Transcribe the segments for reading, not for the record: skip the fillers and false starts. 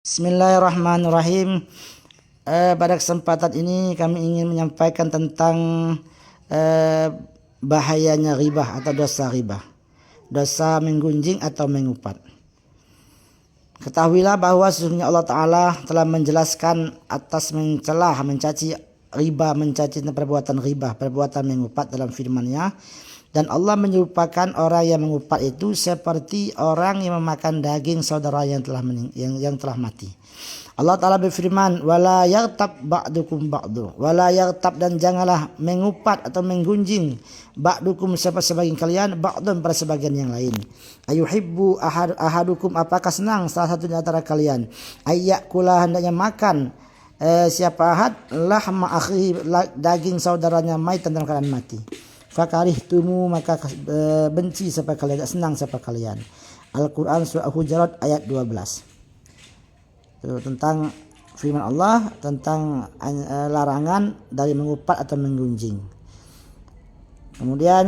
Bismillahirrahmanirrahim. Pada kesempatan ini kami ingin menyampaikan tentang bahayanya ghibah atau dosa ghibah, dosa menggunjing atau mengupat. Ketahuilah bahwa sesungguhnya Allah Ta'ala telah menjelaskan atas mencelah, mencaci ghibah, mencaci perbuatan ghibah, perbuatan mengupat dalam firman-Nya. Dan Allah menyerupakan orang yang mengupat itu seperti orang yang memakan daging saudara yang telah mati. Allah Ta'ala berfirman, wala yaghtab ba'dukum ba'du, wala yaghtab, dan janganlah mengupat atau menggunjing ba'dukum sebagian kalian ba'dun pada sebagian yang lain. Ayuhibbu ahadukum, apakah senang salah satu di antara kalian, ayyakula, hendaknya makan siapa ahad lahma akhihi, daging saudaranya maitan dalam keadaan mati. Fakarihtumu, maka benci siapa kalian, tidak senang siapa kalian. Al-Quran surah Hujurat ayat 12. Itu tentang firman Allah tentang larangan dari mengupat atau menggunjing. Kemudian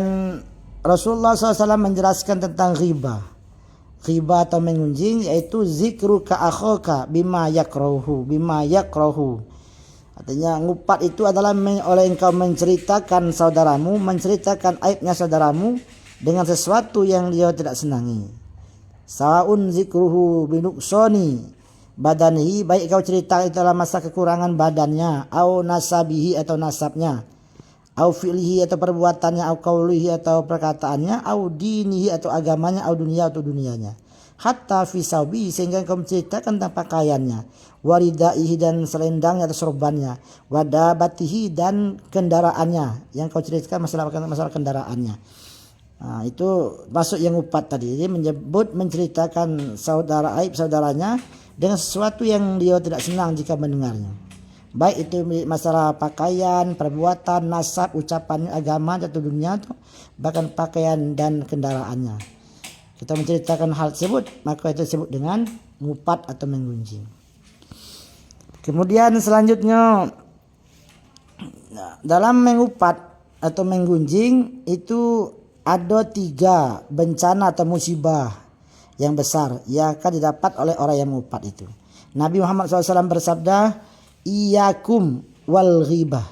Rasulullah SAW menjelaskan tentang ghibah. Ghibah atau menggunjing yaitu zikruka akhaka bima yakrahu. Artinya ngupat itu adalah oleh engkau menceritakan saudaramu, menceritakan aibnya saudaramu dengan sesuatu yang dia tidak senangi. Sa'un zikruhu binuksoni badanihi, baik kau cerita itu dalam masa kekurangan badannya, au nasabihi atau nasabnya, au fi'lihi atau perbuatannya, au qaulihi atau perkataannya, au dinihi atau agamanya, au dunia atau dunianya. Hatta fi saubi, sehingga engkau menceritakan tentang pakaiannya, waridaihi dan selendangnya atau sorbannya, wadabatihi dan kendaraannya, yang kau ceritakan masalah kendaraannya. Nah, itu masuk yang upat tadi. Dia menceritakan aib saudaranya dengan sesuatu yang dia tidak senang jika mendengarnya. Baik itu masalah pakaian, perbuatan, nasab, ucapan, agama atau dunia, bahkan pakaian dan kendaraannya. Kita menceritakan hal tersebut, maka itu disebut dengan mengupat atau menggunjing. Kemudian selanjutnya, dalam mengupat atau menggunjing itu ada 3 bencana atau musibah yang besar yang akan didapat oleh orang yang mengupat itu. Nabi Muhammad SAW bersabda, iyakum wal ghibah.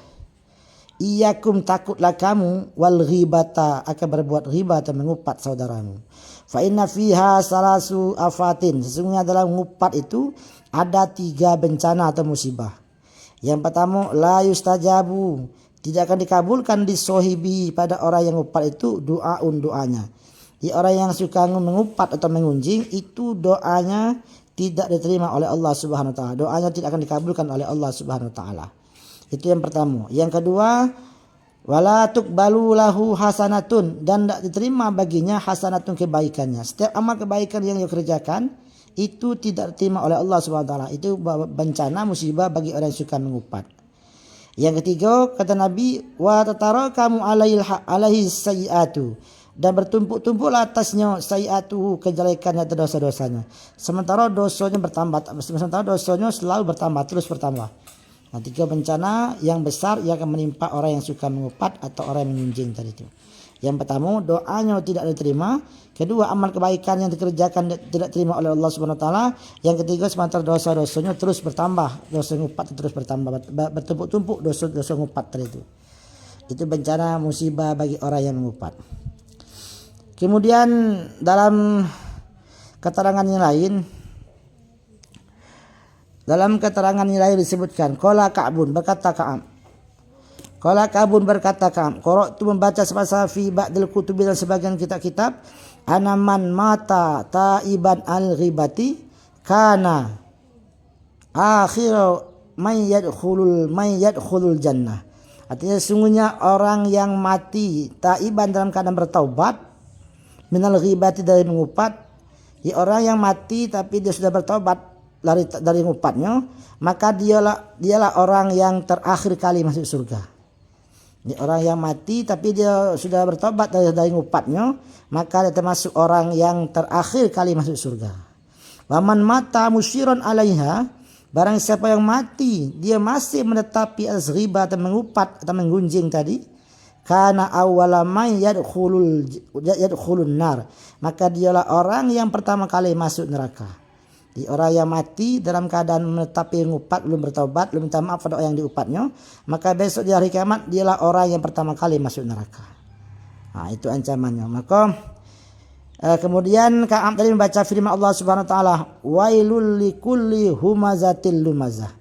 Iyakum, takutlah kamu, wal ghibata, akan berbuat ghibah atau mengupat saudaramu. Fa inna fiha salasu afatin, sesungguhnya dalam mengupat itu ada 3 bencana atau musibah. Yang pertama, la yustajabu, tidak akan dikabulkan di sohibi, pada orang yang mengupat itu doanya. Di orang yang suka mengupat atau mengunjing itu doanya tidak diterima oleh Allah Subhanahu wa taala. Doanya tidak akan dikabulkan oleh Allah Subhanahu wa taala. Itu yang pertama. Yang kedua, wala tuqbalu lahu hasanatun, dan tidak diterima baginya hasanatun, kebaikannya. Setiap amal kebaikan yang dia kerjakan itu tidak diterima oleh Allah Subhanahu wa taala. Itu bencana musibah bagi orang yang suka mengupat. Yang ketiga, kata Nabi, wa tatarakamu alaihi sayyiatu, dan bertumpuk-tumpuklah atasnya sayiatuhu, kejelekannya atau dosa-dosanya. Sementara dosanya selalu bertambah, terus bertambah. Nah, 3 bencana yang besar yang akan menimpa orang yang suka mengupat atau orang yang mengunjing tadi itu. Yang pertama, doanya tidak diterima. Kedua, amal kebaikan yang dikerjakan tidak diterima oleh Allah Subhanahu wa taala. Yang ketiga, sementara dosa-dosanya terus bertambah, dosa ngupat terus bertambah, bertumpuk-tumpuk dosa ngupat tadi itu. Itu bencana musibah bagi orang yang mengupat. Kemudian dalam keterangan yang lain, disebutkan, qala Ka'bun, berkata Ka'ab. Qara'tu, membaca semasa fi ba'dil kutubi, dan sebagian kitab-kitab, anaman mata taiban al-ghibati kana akhiru may yadkhulul jannah. Artinya sesungguhnya orang yang mati taiban, dalam keadaan bertaubat, minal ghibati, dari mengupat. Orang yang mati tapi dia sudah bertaubat dari ngupatnya, maka dialah orang yang terakhir kali masuk surga. Orang yang mati tapi dia sudah bertobat dari ngupatnya, maka dia termasuk orang yang terakhir kali masuk surga. Waman mata musyiron alaiha, barang siapa yang mati dia masih menetapi al-ghibah atau mengupat atau menggunjing tadi, kana awwala man yadkhulun nar, maka dialah orang yang pertama kali masuk neraka. Di orang yang mati dalam keadaan menetapi ngupat, belum bertaubat, belum minta maaf pada orang yang diupatnya, maka besok di hari kiamat dialah orang yang pertama kali masuk neraka. Nah, itu ancamannya. Maka kemudian Ka'ab tadi membaca firman Allah Subhanahu wa taala, wailul likulli humazatil lumazah.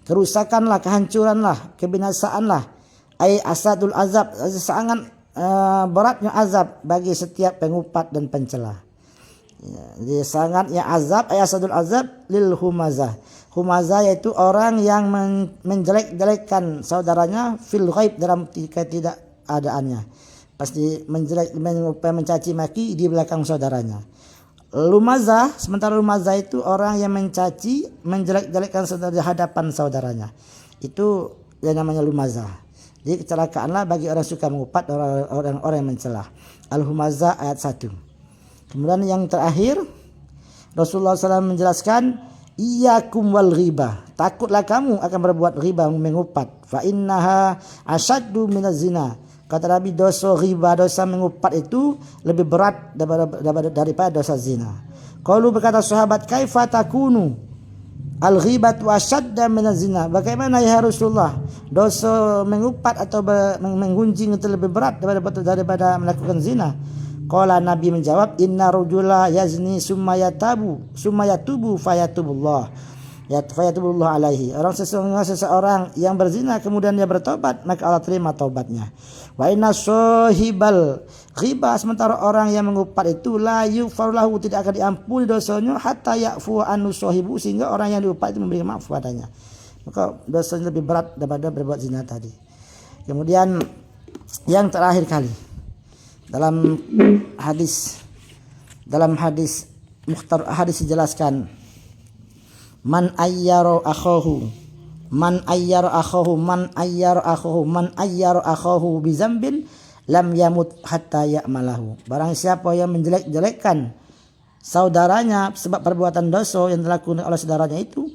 Kerusakanlah, kehancuranlah, kebinasaanlah, ai asadul azab, sangat beratnya azab bagi setiap pengupat dan pencela. Ya, jadi sangatnya azab, ayasadul azab lil humazah. Humazah yaitu orang yang menjelek-jelekkan saudaranya fil ghaib, dalam ketidakadaannya. Pasti mencaci maki di belakang saudaranya. Lumazah, sementara lumazah itu orang yang mencaci, menjelek-jelekkan saudara di hadapan saudaranya. Itu yang namanya lumazah. Jadi kecelakaanlah bagi orang suka mengupat, orang-orang yang mencela. Al-Humazah ayat 1. Kemudian yang terakhir, Rasulullah SAW menjelaskan, iyyakum wal ghibah. Takutlah kamu akan berbuat ghibah, mengupat. Fa innaha asyaddu minaz zina. Kata Nabi, dosa ghibah, dosa mengupat itu lebih berat daripada dosa zina. Qalu, berkata sahabat, kaifa takunu al-ghibatu asyadda minaz zina. Bagaimana ya Rasulullah, dosa mengupat atau menggunjing itu lebih berat daripada melakukan zina? Qala, Nabi menjawab, inna rajula yazni summa yatubu fayatubullah alaihi. Sesungguhnya seseorang yang berzina kemudian dia bertobat, maka Allah terima taubatnya. Wa inna sahibal ghibah, sementara orang yang mengupat itu la yughfaru, tidak akan diampuni dosanya hatta ya'fu anhu sahibu, sehingga orang yang diupat itu memberi maaf padanya. Maka dosanya lebih berat daripada berbuat zina tadi. Kemudian yang terakhir kali, dalam hadis dijelaskan, man ayyara akhahu bi zambin lam yamut hatta ya'malahu. Barang siapa yang menjelek-jelekkan saudaranya sebab perbuatan dosa yang dilakukan oleh saudaranya itu,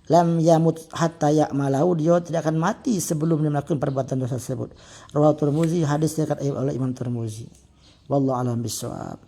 lam yamut hatta ya'malahu, dia tidak akan mati sebelum dia melakukan perbuatan dosa tersebut. Rawahu Tirmizi, hadis diriwayatkan oleh Imam Tirmizi. Wallahu a'lam bishawab.